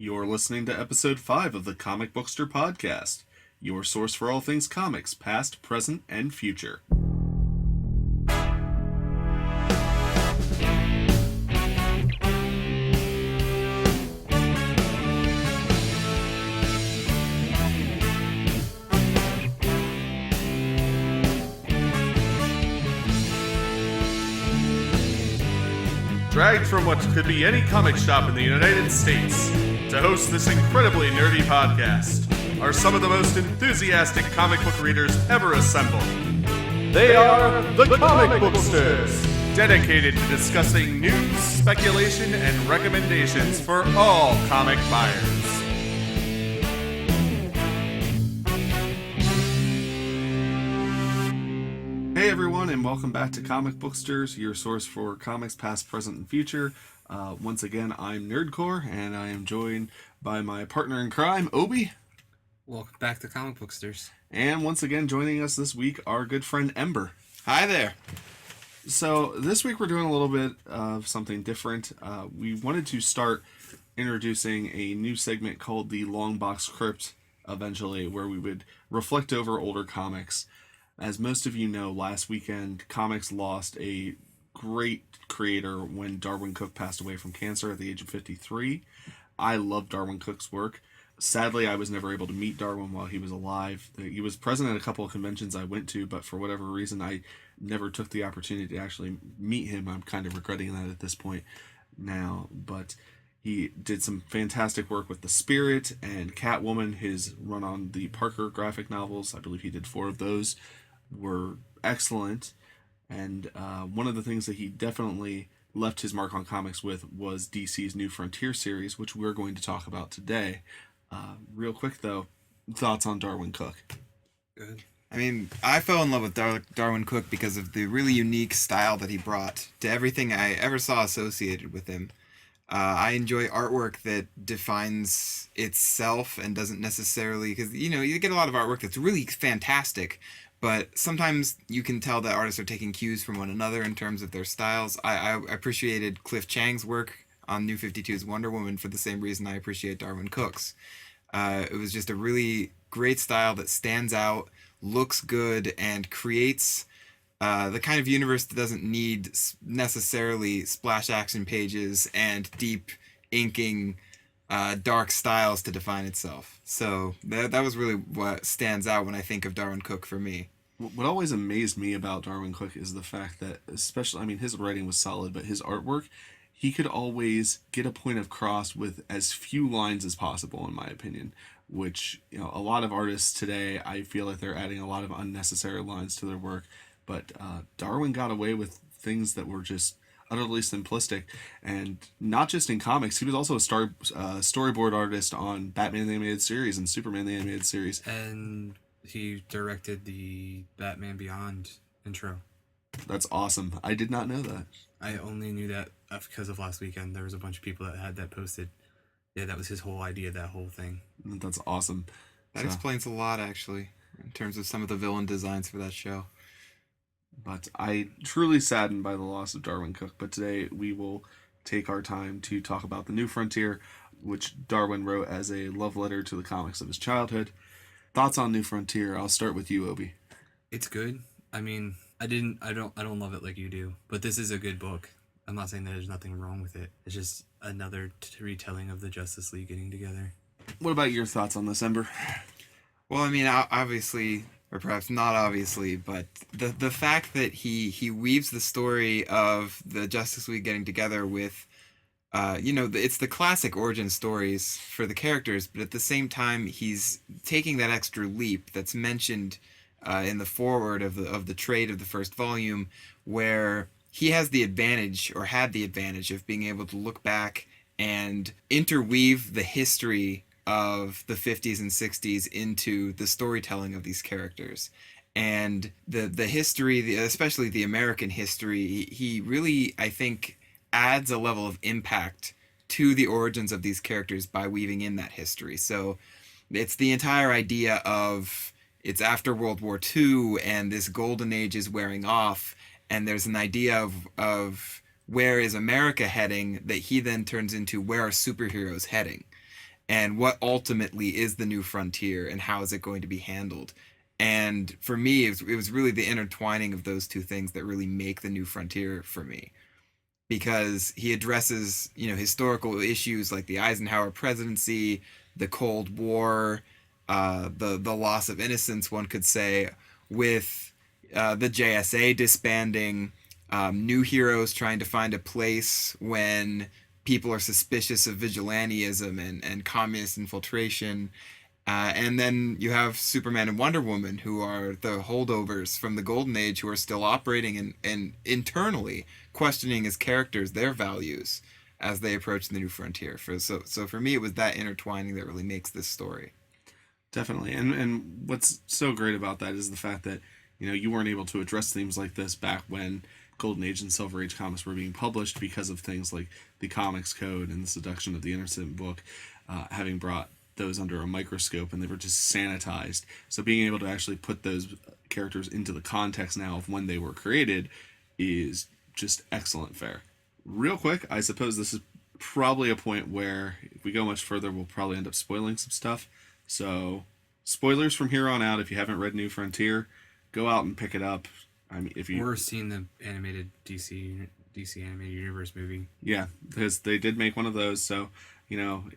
You're listening to episode 5 of the Comic Bookster podcast, your source for all things comics, past, present, and future. Dragged from what could be any comic shop in the United States to host this incredibly nerdy podcast are some of the most enthusiastic comic book readers ever assembled. They are the Comic Booksters, dedicated to discussing news, speculation, and recommendations for all comic buyers. Hey everyone, and welcome back to Comic Booksters, your source for comics past, present, and future. Once again, I'm Nerdcore, and I am joined by my partner in crime, Obi. Welcome back to Comic Booksters. And once again, joining us this week, our good friend Ember. Hi there. So this week we're doing a little bit of something different. We wanted to start introducing a new segment called the Long Box Crypt eventually, where we would reflect over older comics. As most of you know, last weekend, comics lost a great creator when Darwyn Cooke passed away from cancer at the age of 53. I love Darwyn Cooke's work. Sadly, I was never able to meet Darwyn while he was alive. He was present at a couple of conventions I went to, but for whatever reason, I never took the opportunity to actually meet him. I'm kind of regretting that at this point now, but he did some fantastic work with The Spirit and Catwoman. His run on the Parker graphic novels, I believe he did 4 of those, were excellent. And one of the things that he definitely left his mark on comics with was DC's New Frontier series, which we're going to talk about today. Real quick, though, thoughts on Darwyn Cooke? Good. I mean, I fell in love with Darwyn Cooke because of the really unique style that he brought to everything I ever saw associated with him. I enjoy artwork that defines itself and doesn't necessarily... Because, you get a lot of artwork that's really fantastic, but sometimes you can tell that artists are taking cues from one another in terms of their styles. I appreciated Cliff Chiang's work on New 52's Wonder Woman for the same reason I appreciate Darwyn Cooke's. It was just a really great style that stands out, looks good, and creates the kind of universe that doesn't need necessarily splash action pages and deep inking dark styles to define itself. So that was really what stands out when I think of Darwyn Cooke for me. What always amazed me about Darwyn Cooke is the fact that, especially, his writing was solid, but his artwork, he could always get a point across with as few lines as possible, in my opinion, which, a lot of artists today, I feel like they're adding a lot of unnecessary lines to their work, but Darwyn got away with things that were just utterly simplistic, and not just in comics. He was also a storyboard artist on Batman the Animated Series and Superman the Animated Series. And he directed the Batman Beyond intro. That's awesome. I did not know that. I only knew that because of last weekend. There was a bunch of people that had that posted. Yeah, that was his whole idea, that whole thing. That's awesome. That explains a lot, actually, in terms of some of the villain designs for that show. But I truly saddened by the loss of Darwyn Cooke. But today we will take our time to talk about The New Frontier, which Darwyn wrote as a love letter to the comics of his childhood. Thoughts on New Frontier? I'll start with you, Obi. It's good. I mean, I don't love it like you do, but this is a good book. I'm not saying that there's nothing wrong with it. It's just another retelling of the Justice League getting together. What about your thoughts on this, Ember? Well, I mean, obviously, or perhaps not obviously, but the fact that he weaves the story of the Justice League getting together with, it's the classic origin stories for the characters, but at the same time, he's taking that extra leap that's mentioned in the foreword of the trade of the first volume, where he has the advantage, or had the advantage, of being able to look back and interweave the history of the 50s and 60s into the storytelling of these characters. And the history, especially the American history, he really, I think, adds a level of impact to the origins of these characters by weaving in that history. So it's the entire idea of it's after World War II and this golden age is wearing off, and there's an idea of where is America heading that he then turns into where are superheroes heading. and what ultimately is the new frontier and how is it going to be handled. And for me, it was really the intertwining of those two things that really make the new frontier for me, because he addresses, historical issues like the Eisenhower presidency, the Cold War, the loss of innocence, one could say, with the JSA disbanding, new heroes trying to find a place when people are suspicious of vigilantism and communist infiltration. And then you have Superman and Wonder Woman, who are the holdovers from the Golden Age, who are still operating and internally questioning as characters their values as they approach the new frontier. So for me, it was that intertwining that really makes this story. Definitely. And what's so great about that is the fact that, you weren't able to address themes like this back when Golden Age and Silver Age comics were being published because of things like the Comics Code and the Seduction of the Innocent book, having brought those under a microscope, and they were just sanitized. So being able to actually put those characters into the context now of when they were created is just excellent fare. Real quick, I suppose this is probably a point where if we go much further, we'll probably end up spoiling some stuff. So spoilers from here on out. If you haven't read New Frontier, go out and pick it up. I mean, if you or seen the animated DC animated universe movie, yeah, because they did make one of those. So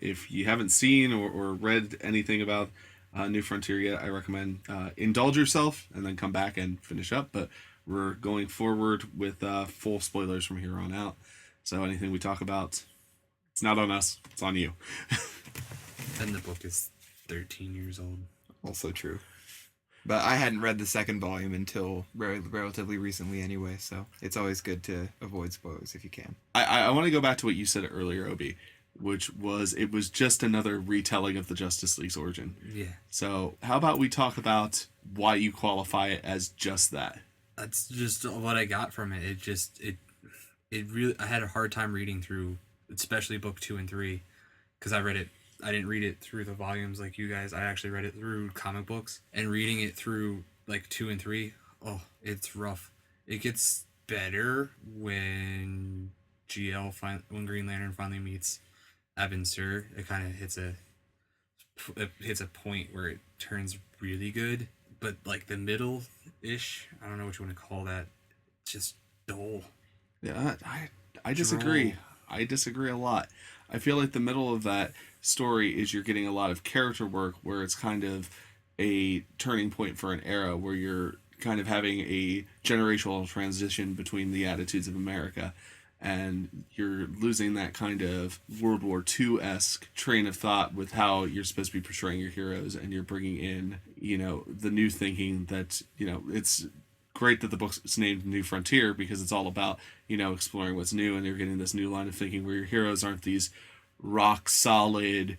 if you haven't seen or read anything about New Frontier yet, I recommend indulge yourself and then come back and finish up. But we're going forward with full spoilers from here on out. So anything we talk about, it's not on us, it's on you. and the book is 13 years old. Also true. But I hadn't read the second volume until relatively recently anyway, so it's always good to avoid spoilers if you can. I want to go back to what you said earlier, Obi, which was it was just another retelling of the Justice League's origin. Yeah. So how about we talk about why you qualify it as just that? That's just what I got from it. It really, I had a hard time reading through, especially book 2 and 3, because I didn't read it through the volumes like you guys. I actually read it through comic books, and reading it through like 2 and 3, oh, it's rough. It gets better when when Green Lantern finally meets Abin Sur. It kind of hits a point where it turns really good, but like the middle ish, I don't know what you want to call that, just dull. Yeah, I disagree. Droll. I disagree a lot. I feel like the middle of that story is you're getting a lot of character work where it's kind of a turning point for an era where you're kind of having a generational transition between the attitudes of America, and you're losing that kind of World War II-esque train of thought with how you're supposed to be portraying your heroes, and you're bringing in, the new thinking that, it's great that the book's named New Frontier because it's all about, exploring what's new, and you're getting this new line of thinking where your heroes aren't these rock solid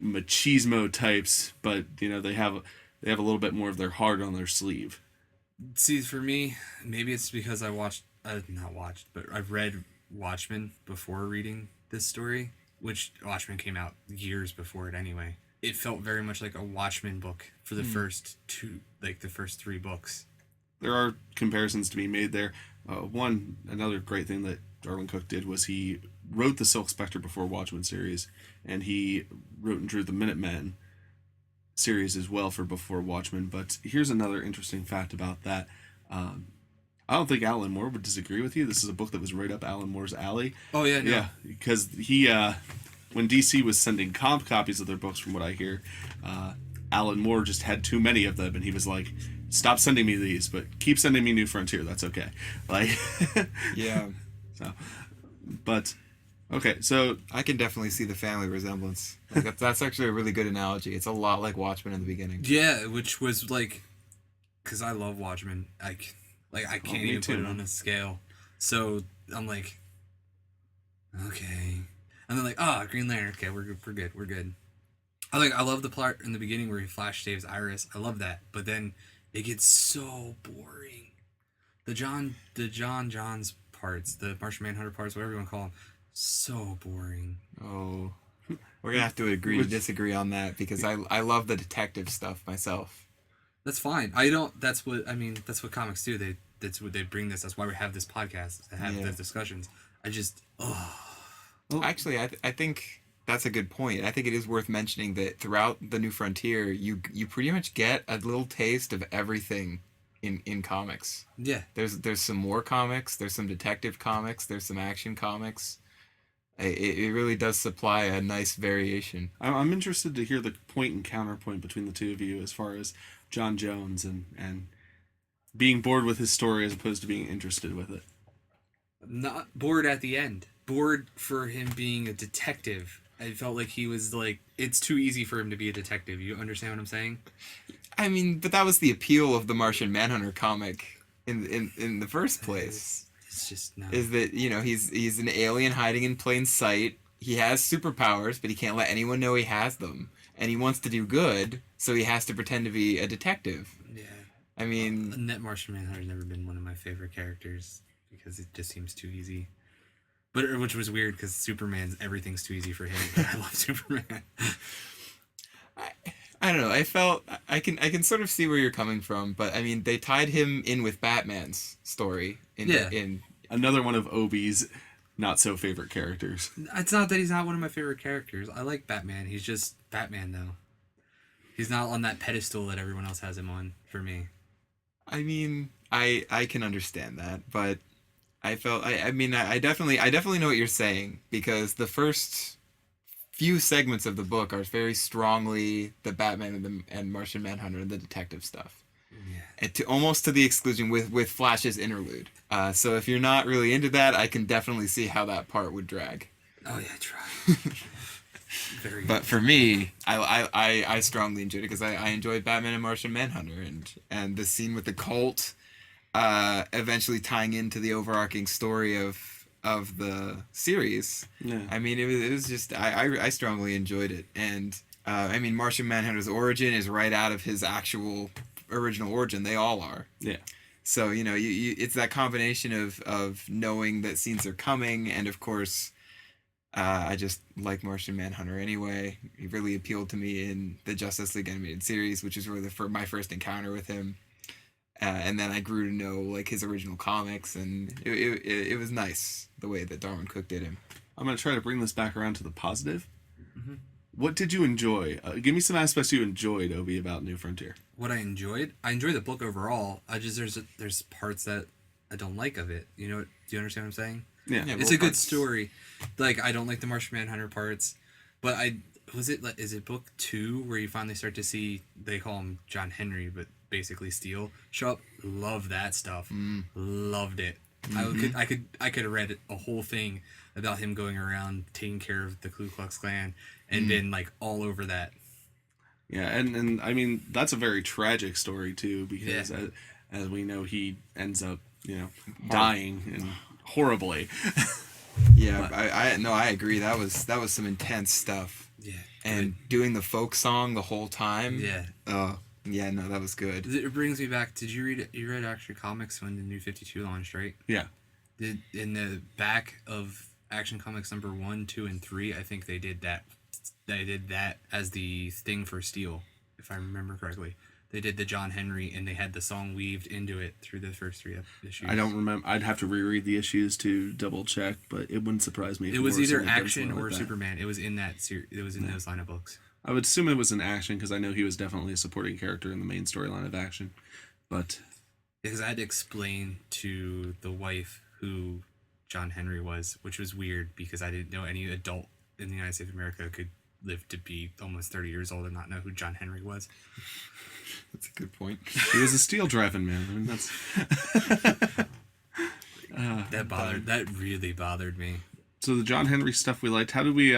machismo types, but they have a little bit more of their heart on their sleeve. See, for me, maybe it's because I've read Watchmen before reading this story, which Watchmen came out years before it anyway. It felt very much like a Watchmen book for the first 3 books. There are comparisons to be made there. Another great thing that Darwyn Cooke did was he wrote the Silk Spectre before Watchmen series, and he wrote and drew the Minutemen series as well for before Watchmen. But here's another interesting fact about that. I don't think Alan Moore would disagree with you. This is a book that was right up Alan Moore's alley. Oh yeah, no. Yeah, because he when DC was sending comp copies of their books, from what I hear, Alan Moore just had too many of them, and he was like, stop sending me these, but keep sending me New Frontier. That's okay. Like, yeah. So, but okay, so I can definitely see the family resemblance. Like that's actually a really good analogy. It's a lot like Watchmen in the beginning. Yeah, which was like, because I love Watchmen. I can't even put it on a scale. So I'm like, okay, and then like, Green Lantern. Okay, we're good. I love the part in the beginning where he flash saves Iris. I love that, but then it gets so boring. The John's parts, the Martian Manhunter parts, whatever you want to call them, so boring. Oh, we're gonna have to agree to disagree on that, because I love the detective stuff myself. That's fine. That's what comics do. That's what they bring this. That's why we have this podcast, to have those discussions. Well, actually, I think that's a good point. I think it is worth mentioning that throughout the New Frontier, you pretty much get a little taste of everything in comics. Yeah. There's some war comics, there's some detective comics, there's some action comics. It really does supply a nice variation. I'm interested to hear the point and counterpoint between the two of you as far as John Jones and being bored with his story as opposed to being interested with it. Not bored at the end. Bored for him being a detective. I felt like he was like, it's too easy for him to be a detective. You understand what I'm saying? I mean, but that was the appeal of the Martian Manhunter comic in the first place. It's just no. Is that, you know, he's an alien hiding in plain sight. He has superpowers, but he can't let anyone know he has them. And he wants to do good, so he has to pretend to be a detective. Yeah. I mean, Net Martian Manhunter's never been one of my favorite characters because it just seems too easy. But which was weird because everything's too easy for him. But I love Superman. I don't know. I can sort of see where you're coming from, but I mean, they tied him in with Batman's story in another one of Obi's not so favorite characters. It's not that he's not one of my favorite characters. I like Batman. He's just Batman though. He's not on that pedestal that everyone else has him on for me. I mean, I can understand that, but I definitely know what you're saying, because the first few segments of the book are very strongly the Batman and Martian Manhunter and the detective stuff. Yeah. And almost to the exclusion with Flash's interlude. So if you're not really into that, I can definitely see how that part would drag. Oh yeah, try. Very But for me, I strongly enjoyed it because I enjoyed Batman and Martian Manhunter, and the scene with the cult eventually tying into the overarching story of the series. Yeah. I mean, it was just I strongly enjoyed it, and I mean, Martian Manhunter's origin is right out of his actual original origin. They all are. Yeah. So you know, you it's that combination of knowing that scenes are coming, and of course, I just like Martian Manhunter anyway. He really appealed to me in the Justice League animated series, which is really my first encounter with him. And then I grew to know like his original comics, and it was nice the way that Darwyn Cooke did him. I'm going to try to bring this back around to the positive. Mm-hmm. What did you enjoy? Give me some aspects you enjoyed, Obi, about New Frontier. What I enjoyed the book overall. I just there's parts that I don't like of it. You know, do you understand what I'm saying? Yeah. It's a good story. Like, I don't like the Martian Manhunter parts, but is it book 2 where you finally start to see, they call him John Henry, but basically Steel show up? Love that stuff. Loved it. Mm-hmm. I could have read a whole thing about him going around taking care of the Ku Klux Klan and been like all over that. Yeah, and I mean, that's a very tragic story too, because as we know, he ends up, dying and horribly. Yeah, I agree. That was some intense stuff. Yeah. And doing the folk song the whole time. Yeah. Yeah, no, that was good. It brings me back. Did you read Action Comics when the New 52 launched, right? Yeah. In the back of Action Comics number 1, 2, and 3, I think they did that. They did that as the thing for Steel, if I remember correctly. They did the John Henry, and they had the song weaved into it through the first 3 issues. I don't remember. I'd have to reread the issues to double check, but it wouldn't surprise me. If it was either Action or like Superman. It was in that It was in those line of books. I would assume it was an Action because I know he was definitely a supporting character in the main storyline of Action, but because I had to explain to the wife who John Henry was, which was weird because I didn't know any adult in the United States of America could live to be almost 30 years old and not know who John Henry was. That's a good point. He was a steel driving man. I mean, that's that really bothered me. So the John Henry stuff we liked. How do we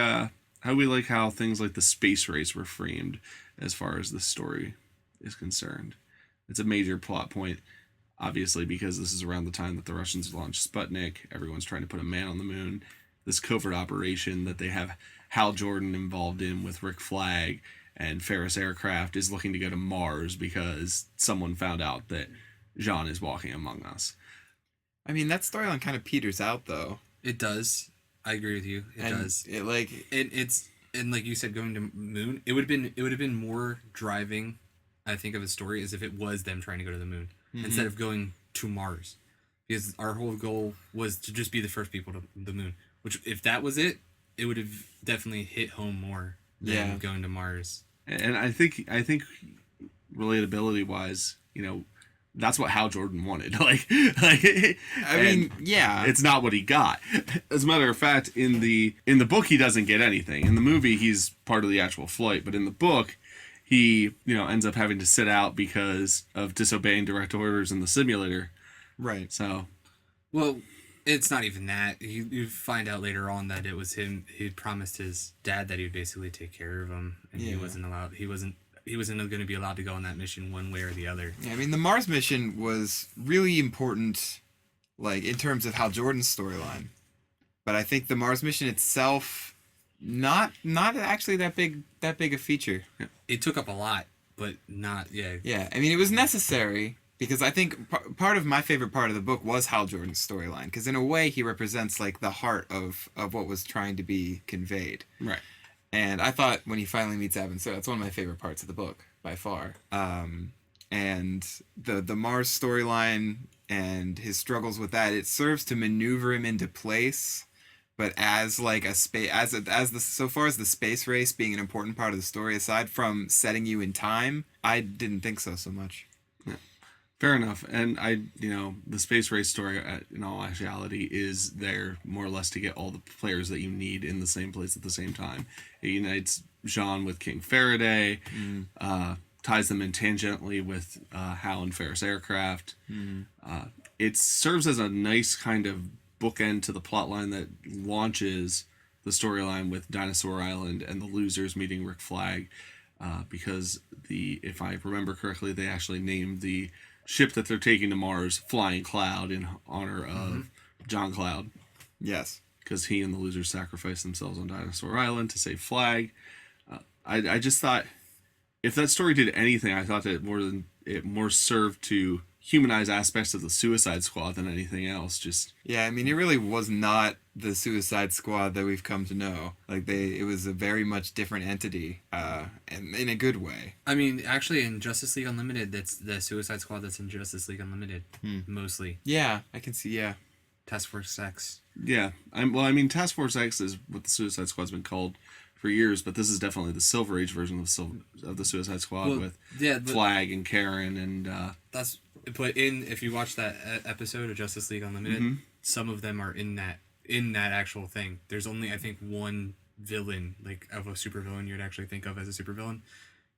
like how things like the space race were framed as far as the story is concerned? It's a major plot point, obviously, because this is around the time that the Russians launched Sputnik. Everyone's trying to put a man on the moon. This covert operation that they have Hal Jordan involved in with Rick Flag and Ferris Aircraft is looking to go to Mars because someone found out that Jean is walking among us. I mean, that storyline kind of peters out, though. It does. I agree with you. It does. And like you said, going to moon. It would have been more driving, I think, of a story as if it was them trying to go to the moon instead of going to Mars, because our whole goal was to just be the first people to the moon. Which, if that was it, it would have definitely hit home more than Yeah. going to Mars. And I think relatability wise, that's what Hal Jordan wanted. I mean, yeah. it's not what he got. As a matter of fact, in the book, he doesn't get anything. In the movie, he's part of the actual flight, but in the book, he ends up having to sit out because of disobeying direct orders in the simulator. Right. So, well, it's not even that. You find out later on that it was him. He promised his dad that he would basically take care of him, and he wasn't allowed. He wasn't going to be allowed to go on that mission one way or the other. Yeah, I mean, the Mars mission was really important, like in terms of Hal Jordan's storyline. But I think the Mars mission itself, not actually that big a feature. It took up a lot, but not Yeah, I mean, it was necessary because I think part of my favorite part of the book was Hal Jordan's storyline, because in a way he represents like the heart of what was trying to be conveyed. right. And I thought when he finally meets Abin Sur, that's one of my favorite parts of the book by far. And the Mars storyline and his struggles with that, it serves to maneuver him into place. But as like a space, so far as the space race being an important part of the story, aside from setting you in time, I didn't think so much. Yeah. Fair enough. And the space race story, in all actuality, is there more or less to get all the players that you need in the same place at the same time. It unites Jean with King Faraday, ties them in tangentially with Hal and Ferris Aircraft. It serves as a nice kind of bookend to the plotline that launches the storyline with Dinosaur Island and the losers meeting Rick Flag, because if I remember correctly, they actually named the ship that they're taking to Mars Flying Cloud in honor of John Cloud. Yes. Because he and the losers sacrificed themselves on Dinosaur Island to save Flag. I just thought, if that story did anything, I thought that it more served to humanize aspects of the Suicide Squad than anything else. Yeah, I mean, it really was not the Suicide Squad that we've come to know. Like it was a very much different entity, and in a good way. I mean, actually, in Justice League Unlimited, that's the Suicide Squad that's in Justice League Unlimited, mostly. Yeah, I can see. Yeah. Task Force X. Yeah, Task Force X is what the Suicide Squad's been called for years, but this is definitely the Silver Age version of the Suicide Squad with Flag and Karen and. But if you watch that episode of Justice League Unlimited, some of them are in that actual thing. There's only, I think, one villain, like of a supervillain you'd actually think of as a supervillain,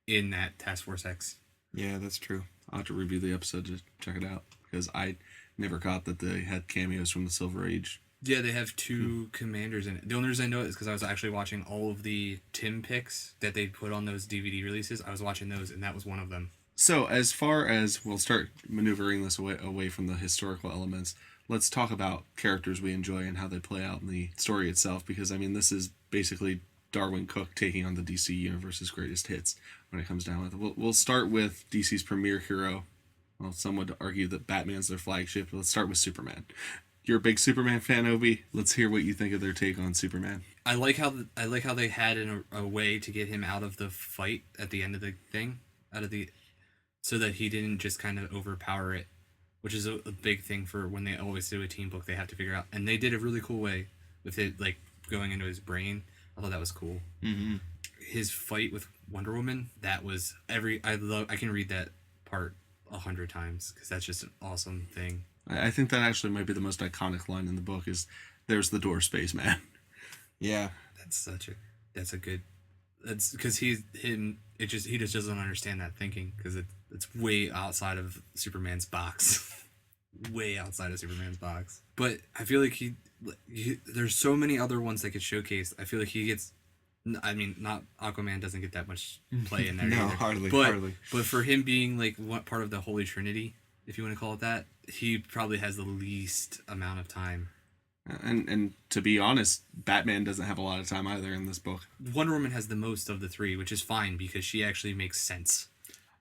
in that Task Force X. Yeah, that's true. I'll have to review the episode to check it out, because I never caught that they had cameos from the Silver Age. Yeah, they have two commanders in it. The only reason I know it is because I was actually watching all of the Tim picks that they put on those DVD releases. I was watching those, and that was one of them. So, as far as we'll start maneuvering this away from the historical elements, let's talk about characters we enjoy and how they play out in the story itself, because, this is basically Darwyn Cooke taking on the DC Universe's greatest hits when it comes down with it. We'll start with DC's premier hero. Well, some would argue that Batman's their flagship, but let's start with Superman. You're a big Superman fan, Obi. Let's hear what you think of their take on Superman. I like how they had a way to get him out of the fight at the end of the thing, so that he didn't just kind of overpower it, which is a big thing for when they always do a team book. They have to figure out, and they did a really cool way with it, like going into his brain. I thought that was cool. Mm-hmm. His fight with Wonder Woman, that was I can read that part 100 times because that's just an awesome thing. I think that actually might be the most iconic line in the book is, "There's the door, spaceman." Yeah, that's because he just doesn't understand that thinking, because it's way outside of Superman's box. Way outside of Superman's box. But I feel like there's so many other ones that get showcased. I feel like he gets, not Aquaman doesn't get that much play in there. No, either. hardly. But for him being like what part of the Holy Trinity, if you want to call it that, he probably has the least amount of time. And to be honest, Batman doesn't have a lot of time either in this book. Wonder Woman has the most of the three, which is fine because she actually makes sense.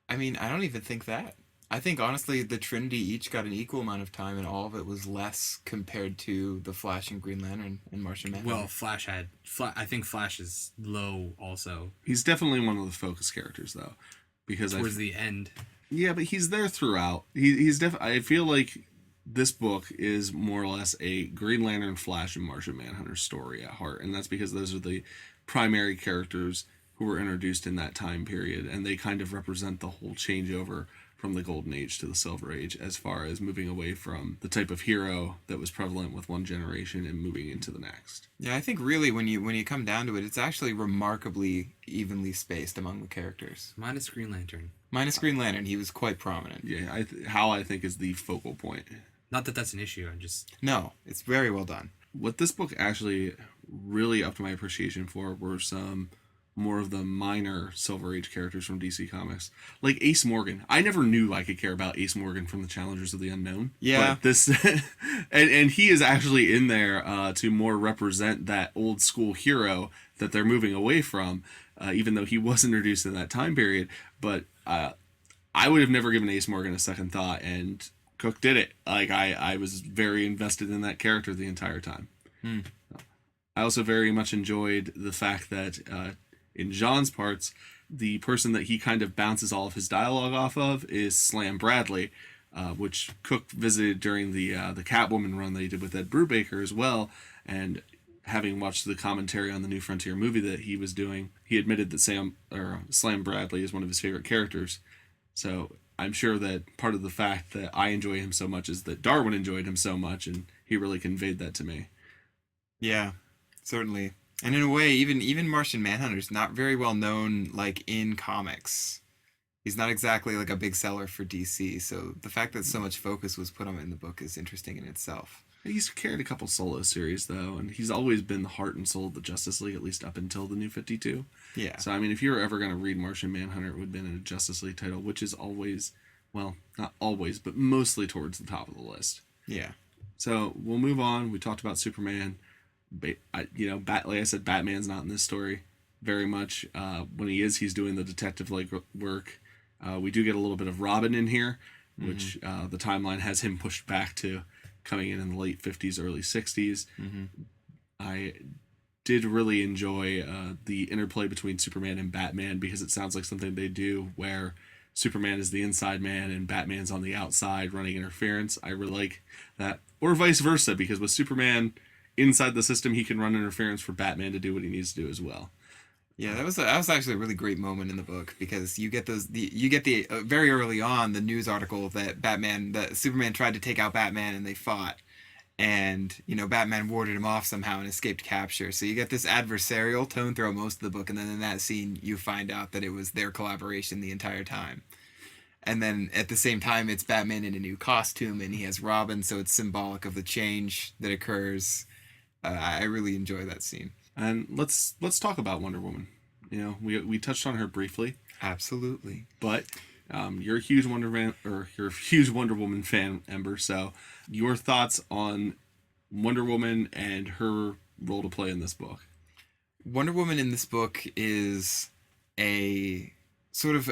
I don't even think that. I think, honestly, the Trinity each got an equal amount of time, and all of it was less compared to the Flash and Green Lantern and Martian Manhunter. Well, I think Flash is low also. He's definitely one of the focus characters, though. Because towards the end. Yeah, but he's there throughout. He's I feel like this book is more or less a Green Lantern, Flash, and Martian Manhunter story at heart, and that's because those are the primary characters who were introduced in that time period, and they kind of represent the whole changeover from the Golden Age to the Silver Age, as far as moving away from the type of hero that was prevalent with one generation and moving into the next. Yeah, I think really when you come down to it, it's actually remarkably evenly spaced among the characters. Minus Green Lantern. Minus Green Lantern, he was quite prominent. Yeah, Hal, I think, is the focal point. Not that that's an issue. I'm just No, it's very well done. What this book actually really upped my appreciation for were some more of the minor Silver Age characters from DC Comics, like Ace Morgan. I never knew I could care about Ace Morgan from the Challengers of the Unknown. Yeah. But this, and he is actually in there to more represent that old school hero that they're moving away from, even though he was introduced in that time period. But I would have never given Ace Morgan a second thought, and Cooke did it. Like I was very invested in that character the entire time. I also very much enjoyed the fact that in John's parts, the person that he kind of bounces all of his dialogue off of is Slam Bradley, which Cooke visited during the Catwoman run that he did with Ed Brubaker as well. And having watched the commentary on the New Frontier movie that he was doing, he admitted that Slam Bradley is one of his favorite characters. So I'm sure that part of the fact that I enjoy him so much is that Darwyn enjoyed him so much, and he really conveyed that to me. Yeah, certainly. And in a way, even Martian Manhunter's not very well known, like, in comics. He's not exactly like a big seller for DC, so the fact that so much focus was put on him in the book is interesting in itself. He's carried a couple solo series, though, and he's always been the heart and soul of the Justice League, at least up until the New 52. Yeah. So, I mean, if you were ever going to read Martian Manhunter, it would have been in a Justice League title, which is always, well, not always, but mostly towards the top of the list. Yeah. So, we'll move on. We talked about Superman. Like I said, Batman's not in this story very much. When he is, he's doing the detective-like work. We do get a little bit of Robin in here, which the timeline has him pushed back to coming in the late 50s, early 60s. I did really enjoy the interplay between Superman and Batman, because it sounds like something they do where Superman is the inside man and Batman's on the outside running interference. I really like that. Or vice versa, because with Superman inside the system, he can run interference for Batman to do what he needs to do as well. Yeah, that was actually a really great moment in the book, because you get the very early on the news article that Superman tried to take out Batman and they fought, and Batman warded him off somehow and escaped capture. So you get this adversarial tone throughout most of the book, and then in that scene you find out that it was their collaboration the entire time. And then at the same time, it's Batman in a new costume, and he has Robin, so it's symbolic of the change that occurs. I really enjoy that scene. And let's talk about Wonder Woman. We touched on her briefly. Absolutely. But you're a huge you're a huge Wonder Woman fan, Ember. So your thoughts on Wonder Woman and her role to play in this book? Wonder Woman in this book is a sort of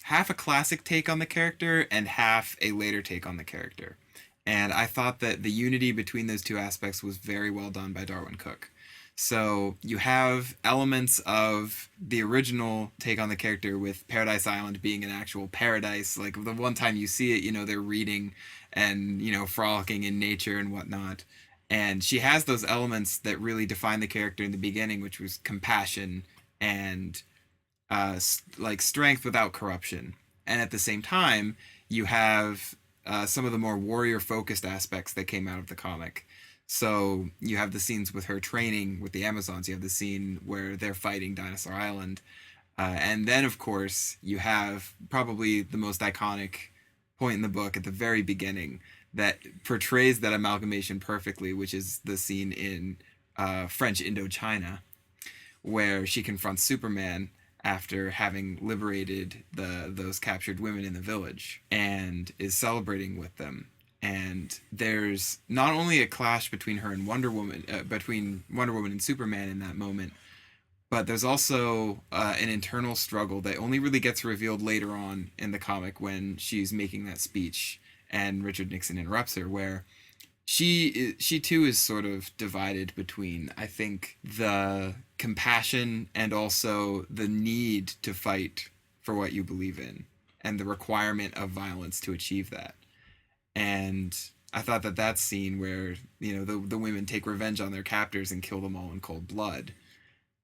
half a classic take on the character and half a later take on the character. And I thought that the unity between those two aspects was very well done by Darwyn Cooke. So you have elements of the original take on the character, with Paradise Island being an actual paradise. Like the one time you see it, they're reading and, frolicking in nature and whatnot. And she has those elements that really define the character in the beginning, which was compassion and like strength without corruption. And at the same time, you have some of the more warrior-focused aspects that came out of the comic. So you have the scenes with her training with the Amazons. You have the scene where they're fighting Dinosaur Island. And then, of course, you have probably the most iconic point in the book at the very beginning that portrays that amalgamation perfectly, which is the scene in French Indochina, where she confronts Superman after having liberated those captured women in the village, and is celebrating with them. And there's not only a clash between her and Wonder Woman, between Wonder Woman and Superman in that moment, but there's also an internal struggle that only really gets revealed later on in the comic when she's making that speech and Richard Nixon interrupts her, where she too is sort of divided between, I think, the compassion and also the need to fight for what you believe in, and the requirement of violence to achieve that. And I thought that scene where, you know, the women take revenge on their captors and kill them all in cold blood,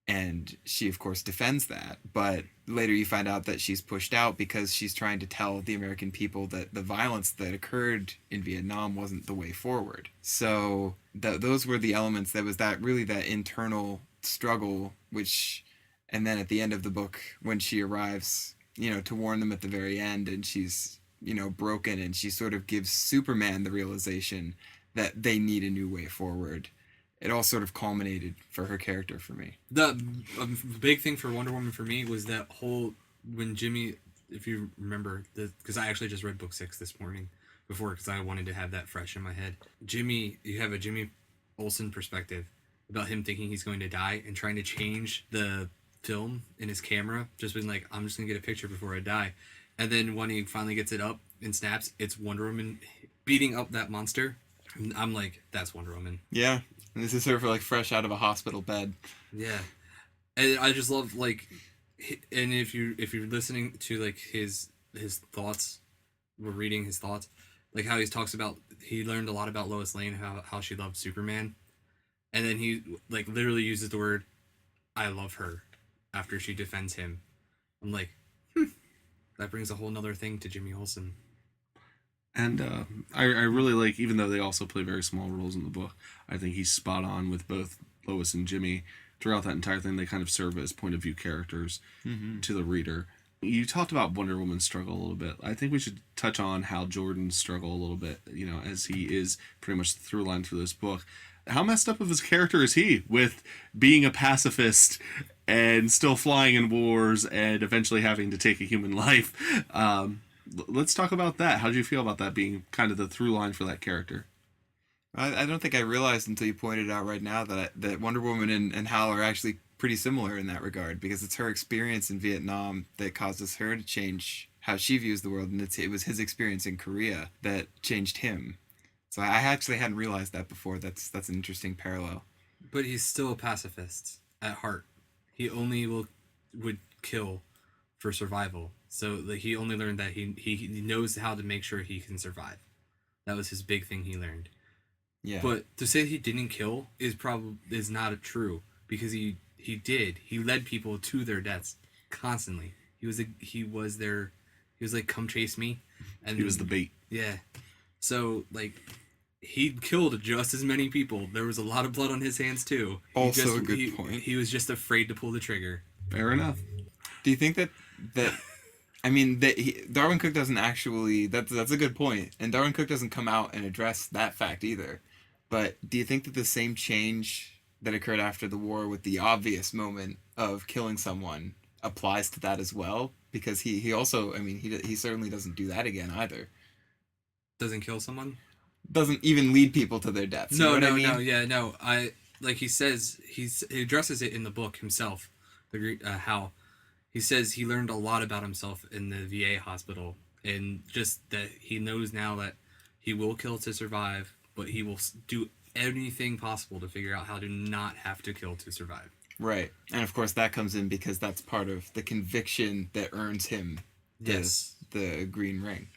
and she of course defends that, but later you find out that she's pushed out because she's trying to tell the American people that the violence that occurred in Vietnam wasn't the way forward. So those were the elements. That was that really that internal struggle, which, and then at the end of the book when she arrives, you know, to warn them at the very end, and she's, you know, broken, and she sort of gives Superman the realization that they need a new way forward. It all sort of culminated for her character for me. The big thing for Wonder Woman for me was that whole, when Jimmy, if you remember, because I actually just read book 6 this morning before, because I wanted to have that fresh in my head. Jimmy, you have a Jimmy Olsen perspective about him thinking he's going to die and trying to change the film in his camera, just being like, I'm just going to get a picture before I die. And then when he finally gets it up and snaps, it's Wonder Woman beating up that monster. I'm like, that's Wonder Woman. Yeah. And this is her for like fresh out of a hospital bed. Yeah. And I just love, like, and if you're listening to like his thoughts, we're reading his thoughts, like how he talks about, he learned a lot about Lois Lane, how she loved Superman. And then he like literally uses the word, I love her, after she defends him. I'm like, that brings a whole nother thing to Jimmy Olsen. And I really like, even though they also play very small roles in the book, I think he's spot on with both Lois and Jimmy. Throughout that entire thing, they kind of serve as point of view characters to the reader. You talked about Wonder Woman's struggle a little bit. I think we should touch on Hal Jordan's struggle a little bit, you know, as he is pretty much the through line through this book. How messed up of his character is he with being a pacifist and still flying in wars and eventually having to take a human life? Let's talk about that. How did you feel about that being kind of the through line for that character? I don't think I realized until you pointed out right now that Wonder Woman and Hal are actually pretty similar in that regard, because it's her experience in Vietnam that causes her to change how she views the world, and it was his experience in Korea that changed him. So I actually hadn't realized that before. That's an interesting parallel. But he's still a pacifist at heart. He only would kill for survival. So like, he only learned that he knows how to make sure he can survive. That was his big thing he learned. Yeah. But to say he didn't kill is not true, because he did. He led people to their deaths constantly. He was like, come chase me, and He was the bait. Yeah. So like, he killed just as many people. There was a lot of blood on his hands too. Also a good point. He was just afraid to pull the trigger. Fair enough. Do you think that I mean, Darwyn Cooke doesn't actually, that's a good point, and Darwyn Cooke doesn't come out and address that fact either. But do you think that the same change that occurred after the war with the obvious moment of killing someone applies to that as well? Because he also, I mean, he certainly doesn't do that again either. Doesn't kill someone? Doesn't even lead people to their deaths. No, you know what I mean? yeah, no. Like he says, he addresses it in the book himself. How he says he learned a lot about himself in the VA hospital, and just that he knows now that he will kill to survive, but he will do anything possible to figure out how to not have to kill to survive. Right. And of course that comes in because that's part of the conviction that earns him the green ring.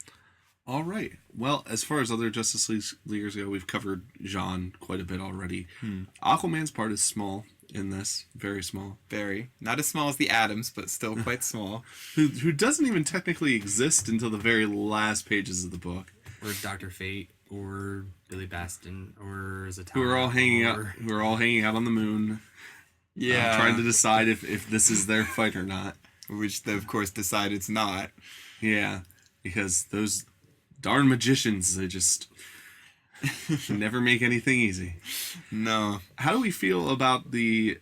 All right. Well, as far as other Justice Leaguers go, we've covered Jean quite a bit already. Aquaman's part is small in this. Very small. Very. Not as small as the Atoms, but still quite small. Who doesn't even technically exist until the very last pages of the book. Or Dr. Fate, or Billy Baston, or Zatanna. Who are all hanging out on the moon. Yeah. Trying to decide if this is their fight or not. Which they, of course, decide it's not. Yeah. Because those darn magicians, they just never make anything easy. No. How do we feel about the,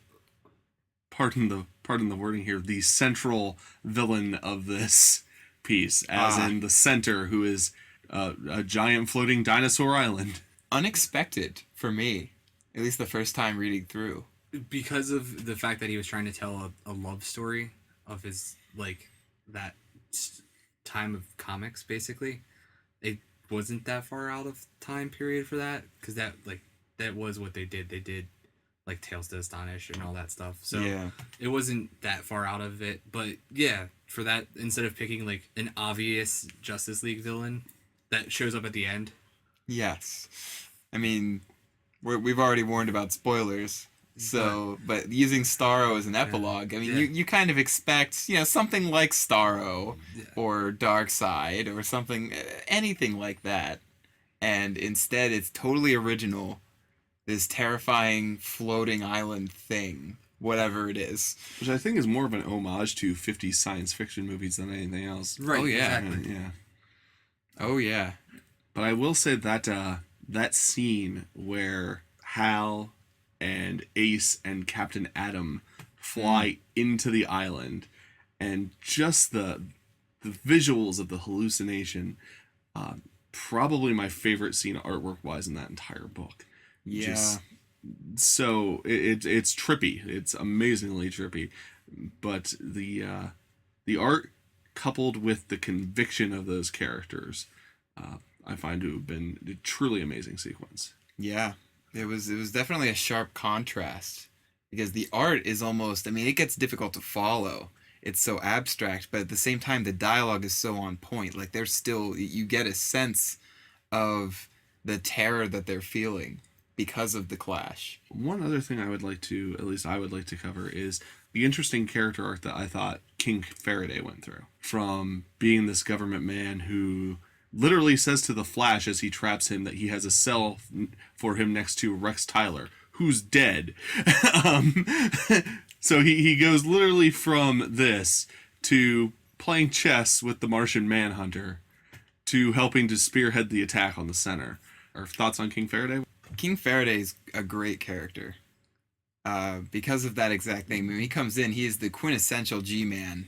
pardon the wording here, the central villain of this piece, as in the center, who is a giant floating dinosaur island? Unexpected for me, at least the first time reading through. Because of the fact that he was trying to tell a love story of his, like, that time of comics, basically. It wasn't that far out of time period for that, because that was what they did. They did, like, Tales to Astonish and all that stuff. So yeah. It wasn't that far out of it. But, yeah, for that, instead of picking, like, an obvious Justice League villain that shows up at the end, Yes. I mean, we've already warned about spoilers. So, but using Starro as an epilogue, I mean, you kind of expect, something like Starro or Darkseid or something, anything like that. And instead, it's totally original. This terrifying floating island thing, whatever it is. Which I think is more of an homage to 50s science fiction movies than anything else. Right. Oh, yeah. Exactly. Yeah. Oh, yeah. But I will say that that scene where Hal and Ace and Captain Atom fly into the island, and just the visuals of the hallucination, probably my favorite scene artwork wise in that entire book. Yeah. So it's trippy. It's amazingly trippy, but the art coupled with the conviction of those characters, I find to have been a truly amazing sequence. Yeah. It was definitely a sharp contrast, because the art is almost, I mean, it gets difficult to follow. It's so abstract, but at the same time the dialogue is so on point. Like, there's still, you get a sense of the terror that they're feeling because of the clash. One other thing I would like to cover is the interesting character arc that I thought King Faraday went through, from being this government man who literally says to the Flash as he traps him that he has a cell for him next to Rex Tyler, who's dead. So he goes literally from this to playing chess with the Martian Manhunter to helping to spearhead the attack on the center. Our thoughts on King Faraday? King Faraday's a great character. Because of that exact thing. When he comes in, he is the quintessential G-Man.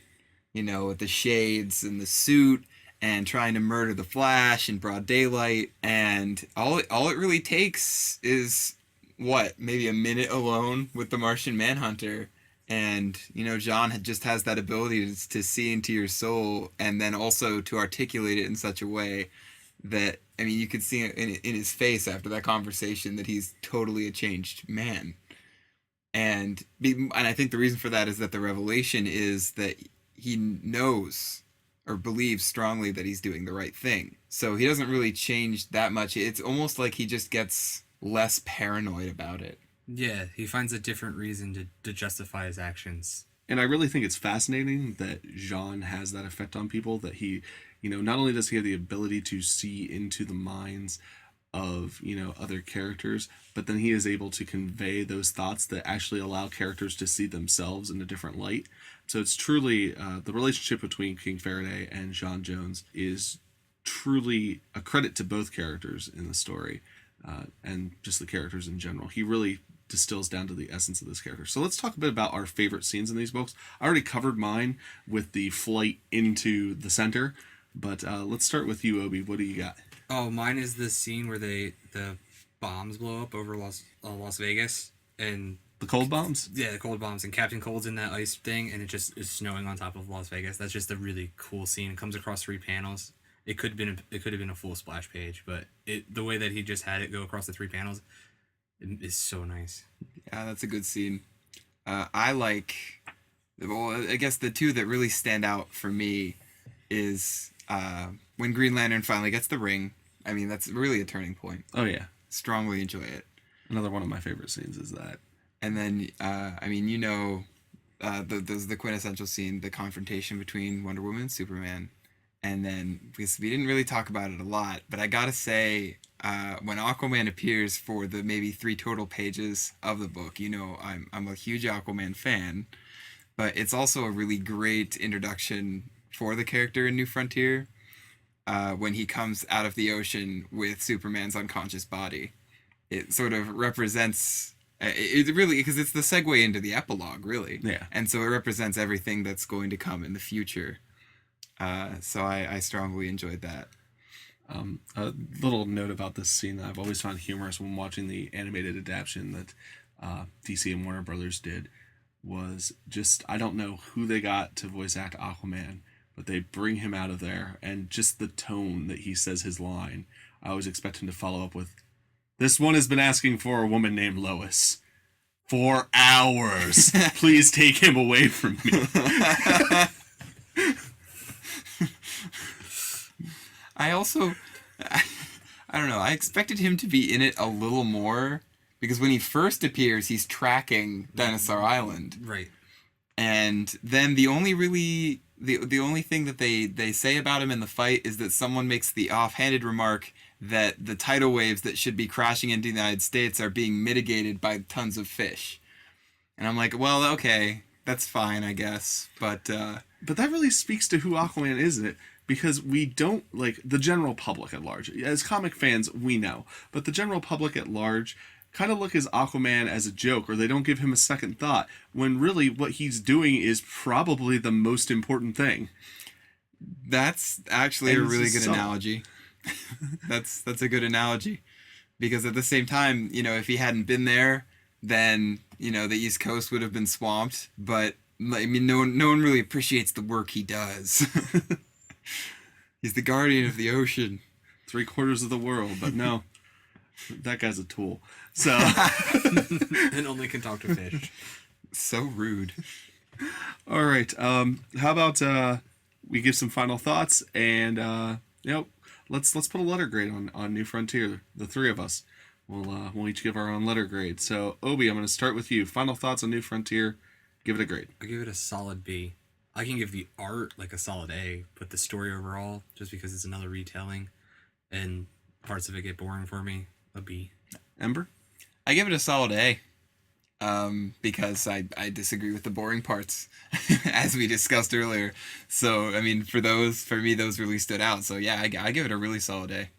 With the shades and the suit, and trying to murder the Flash in broad daylight. And all it really takes is, maybe a minute alone with the Martian Manhunter. And, John just has that ability to see into your soul, and then also to articulate it in such a way that, I mean, you could see it in his face after that conversation that he's totally a changed man. And I think the reason for that is that the revelation is that he knows or believes strongly that he's doing the right thing. So he doesn't really change that much. It's almost like he just gets less paranoid about it. Yeah, he finds a different reason to justify his actions. And I really think it's fascinating that Jean has that effect on people, that he, not only does he have the ability to see into the minds of, other characters, but then he is able to convey those thoughts that actually allow characters to see themselves in a different light. So it's truly, the relationship between King Faraday and Jean Jones is truly a credit to both characters in the story, and just the characters in general. He really distills down to the essence of this character. So let's talk a bit about our favorite scenes in these books. I already covered mine with the flight into the center, but let's start with you, Obi. What do you got? Oh, mine is the scene where the bombs blow up over Las Vegas, and The cold bombs? yeah, the cold bombs, and Captain Cold's in that ice thing, and it just is snowing on top of Las Vegas. That's just a really cool scene. It comes across 3 panels. It could have been a full splash page, but the way that he just had it go across the 3 panels is so nice. Yeah, that's a good scene. I guess the 2 that really stand out for me is when Green Lantern finally gets the ring. I mean, that's really a turning point. Oh, yeah. Strongly enjoy it. Another one of my favorite scenes is that. And then, the quintessential scene, the confrontation between Wonder Woman and Superman. And then, because we didn't really talk about it a lot, but I gotta say, when Aquaman appears for the maybe 3 total pages of the book, I'm a huge Aquaman fan, but it's also a really great introduction for the character in New Frontier, when he comes out of the ocean with Superman's unconscious body. It sort of represents, it really, because it's the segue into the epilogue, really. Yeah. And so it represents everything that's going to come in the future. So I strongly enjoyed that. A little note about this scene that I've always found humorous when watching the animated adaptation that DC and Warner Brothers did was just, I don't know who they got to voice act Aquaman, but they bring him out of there, and just the tone that he says his line, I always expect him to follow up with, "This one has been asking for a woman named Lois for hours. Please take him away from me." I don't know. I expected him to be in it a little more because when he first appears, he's tracking Dinosaur Island, Right. and then the only thing that they say about him in the fight is that someone makes the offhanded remark that the tidal waves that should be crashing into the United States are being mitigated by tons of fish, and I'm like, well, okay, that's fine, I guess, but that really speaks to who Aquaman is, isn't it? Because we don't, like, the general public at large, as comic fans, we know, but the general public at large kind of look as Aquaman as a joke, or they don't give him a second thought, when really what he's doing is probably the most important thing. That's actually a really good analogy. That's a good analogy, because at the same time, if he hadn't been there, then the East Coast would have been swamped. But I mean, no one really appreciates the work he does. He's the guardian of the ocean, 3/4 of the world. But no, that guy's a tool. So and only can talk to fish. So rude. All right. How about we give some final thoughts, and let's put a letter grade on New Frontier. The three of us, we'll each give our own letter grade. So Obi, I'm going to start with you. Final thoughts on New Frontier. Give it a grade. I give it a solid B. I can give the art like a solid A, but the story overall, just because it's another retelling, and parts of it get boring for me, a B. Ember? I give it a solid A. Because I disagree with the boring parts, as we discussed earlier. So, I mean, for me, those really stood out. So, yeah, I give it a really solid A.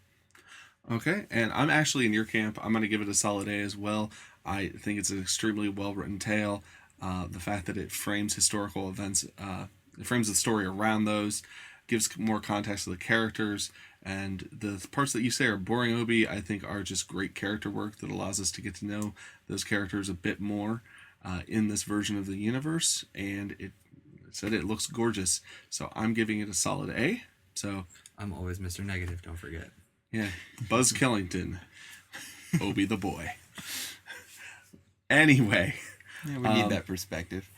Okay, and I'm actually in your camp. I'm going to give it a solid A as well. I think it's an extremely well-written tale. The fact that it frames historical events, it frames the story around those, gives more context to the characters, and the parts that you say are boring, Obi, I think are just great character work that allows us to get to know those characters a bit more in this version of the universe, and it looks gorgeous. So I'm giving it a solid A. So I'm always Mr. Negative, don't forget. Yeah, Buzz Killington, Obi the boy. Anyway. Yeah, we need that perspective.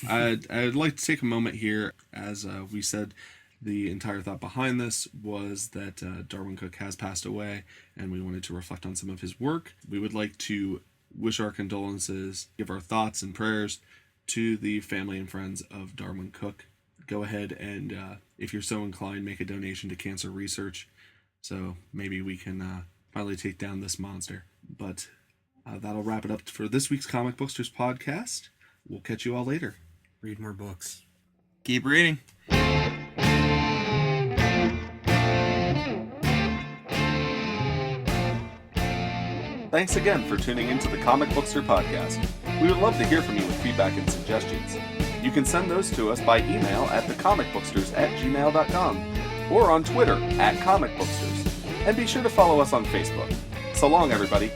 I'd like to take a moment here, as we said, the entire thought behind this was that Darwyn Cooke has passed away, and we wanted to reflect on some of his work. We would like to wish our condolences, give our thoughts and prayers to the family and friends of Darwyn Cooke. Go ahead and, if you're so inclined, make a donation to cancer research, so maybe we can finally take down this monster. But that'll wrap it up for this week's Comic Booksters podcast. We'll catch you all later. Read more books. Keep reading. Thanks again for tuning into the Comic Bookster podcast. We would love to hear from you with feedback and suggestions. You can send those to us by email at thecomicbooksters@gmail.com or on Twitter @comicbooksters. And be sure to follow us on Facebook. So long, everybody.